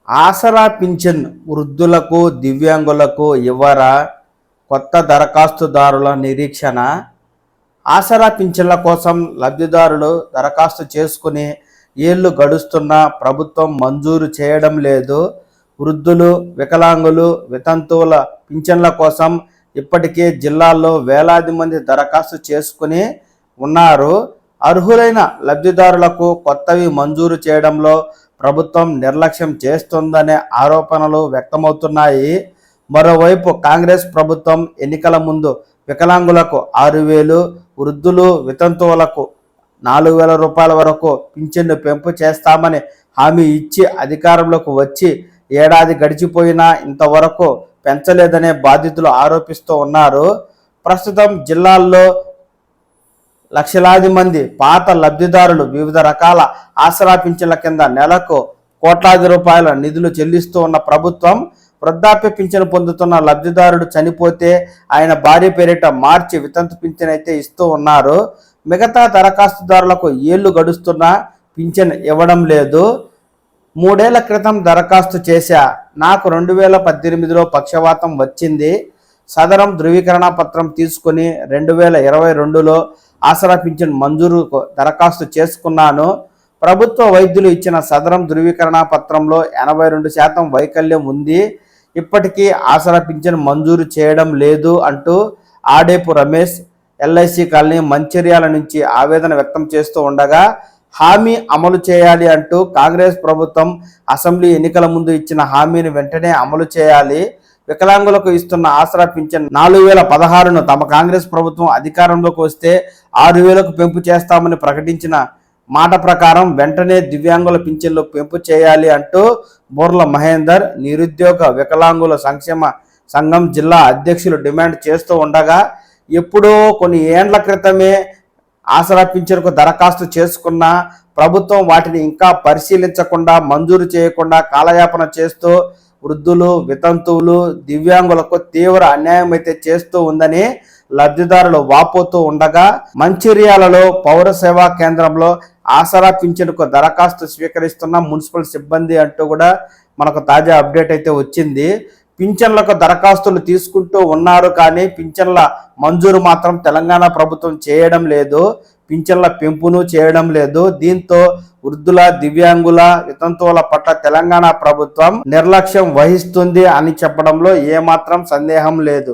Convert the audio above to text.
ఆసరా pension వృద్ధులకు దివ్యాంగులకు ఇవ్వరా? కొత్త దరఖాస్తుదారుల నిరీక్షణ. ఆసరా పింఛన్ల కోసం లబ్ధిదారులు దరఖాస్తు చేసుకుని ఏళ్లు గడుస్తున్నా ప్రభుత్వం మంజూరు చేయడం లేదు. వృద్ధులు, వికలాంగులు, వితంతువుల పింఛన్ల కోసం ఇప్పటికే జిల్లాల్లో వేలాది మంది దరఖాస్తు చేసుకుని ఉన్నారు. అర్హులైన లబ్ధిదారులకు కొత్తవి మంజూరు చేయడంలో ప్రభుత్వం నిర్లక్ష్యం చేస్తుందనే ఆరోపణలు వ్యక్తమవుతున్నాయి. మరోవైపు కాంగ్రెస్ ప్రభుత్వం ఎన్నికల ముందు వికలాంగులకు 6,000, వృద్ధులు, వితంతువులకు 4,000 రూపాయల వరకు పింఛన్ను పెంపు చేస్తామని హామీ ఇచ్చి అధికారంలోకి వచ్చి ఏడాది గడిచిపోయినా ఇంతవరకు పెంచలేదనే బాధితులు ఆరోపిస్తూ ఉన్నారు. ప్రస్తుతం జిల్లాల్లో లక్షలాది మంది పాత లబ్ధిదారులు వివిధ రకాల ఆసరా పింఛన్ల కింద నెలకు కోట్లాది రూపాయల నిధులు చెల్లిస్తూ ఉన్న ప్రభుత్వం వృద్ధాప్య పింఛను పొందుతున్న లబ్ధిదారుడు చనిపోతే ఆయన భార్య పేరిట మార్చి వితంతు పింఛన్ అయితే ఇస్తూ ఉన్నారు. మిగతా దరఖాస్తుదారులకు ఏళ్లు గడుస్తున్నా పింఛన్ ఇవ్వడం లేదు. 3 ఏళ్ల క్రితం దరఖాస్తు చేశా, నాకు 2018లో పక్షవాతం వచ్చింది. సదరం ధృవీకరణ పత్రం తీసుకుని 2022లో ఆసరా పింఛన్ మంజూరుకు దరఖాస్తు చేసుకున్నాను. ప్రభుత్వ వైద్యులు ఇచ్చిన సదరం ధృవీకరణ పత్రంలో 82% వైకల్యం ఉంది. ఇప్పటికీ ఆసరా పింఛన్ మంజూరు చేయడం లేదు అంటూ ఆడేపు రమేష్ ఎల్ఐసి కాలనీ మంచిర్యాల నుంచి ఆవేదన వ్యక్తం చేస్తూ ఉండగా, హామీ అమలు చేయాలి అంటూ కాంగ్రెస్ ప్రభుత్వం అసెంబ్లీ ఎన్నికల ముందు ఇచ్చిన హామీని వెంటనే అమలు చేయాలి. వికలాంగులకు ఇస్తున్న ఆసరా పింఛన్ 4,016ను తమ కాంగ్రెస్ ప్రభుత్వం అధికారంలోకి వస్తే 6,000కు పెంపు చేస్తామని ప్రకటించిన మాట ప్రకారం వెంటనే దివ్యాంగుల పింఛన్లు పెంపు చేయాలి అంటూ బోర్ల మహేందర్ నిరుద్యోగ వికలాంగుల సంక్షేమ సంఘం జిల్లా అధ్యక్షులు డిమాండ్ చేస్తూ ఉండగా, ఎప్పుడో కొన్ని ఏండ్ల క్రితమే ఆసరా పింఛన్కు దరఖాస్తు చేసుకున్న ప్రభుత్వం వాటిని ఇంకా పరిశీలించకుండా మంజూరు చేయకుండా కాలయాపన చేస్తూ వృద్ధులు, వితంతువులు, దివ్యాంగులకు తీవ్ర అన్యాయం అయితే చేస్తూ ఉందని లబ్ధిదారులు వాపోతూ ఉండగా, మంచిర్యాలలో పౌర సేవా కేంద్రంలో ఆసరా పింఛన్కు దరఖాస్తు స్వీకరిస్తున్న మున్సిపల్ సిబ్బంది అంటూ కూడా మనకు తాజా అప్డేట్ అయితే వచ్చింది. పింఛన్లకు దరఖాస్తులు తీసుకుంటూ ఉన్నారు, కానీ పింఛన్ల మంజూరు మాత్రం తెలంగాణ ప్రభుత్వం చేయడం లేదు. పింఛన్ల పెంపును చేయడం లేదు. దీంతో వృద్ధుల, దివ్యాంగుల, వితంతువుల పట్ల తెలంగాణ ప్రభుత్వం నిర్లక్ష్యం వహిస్తుంది అని చెప్పడంలో ఏమాత్రం సందేహం లేదు.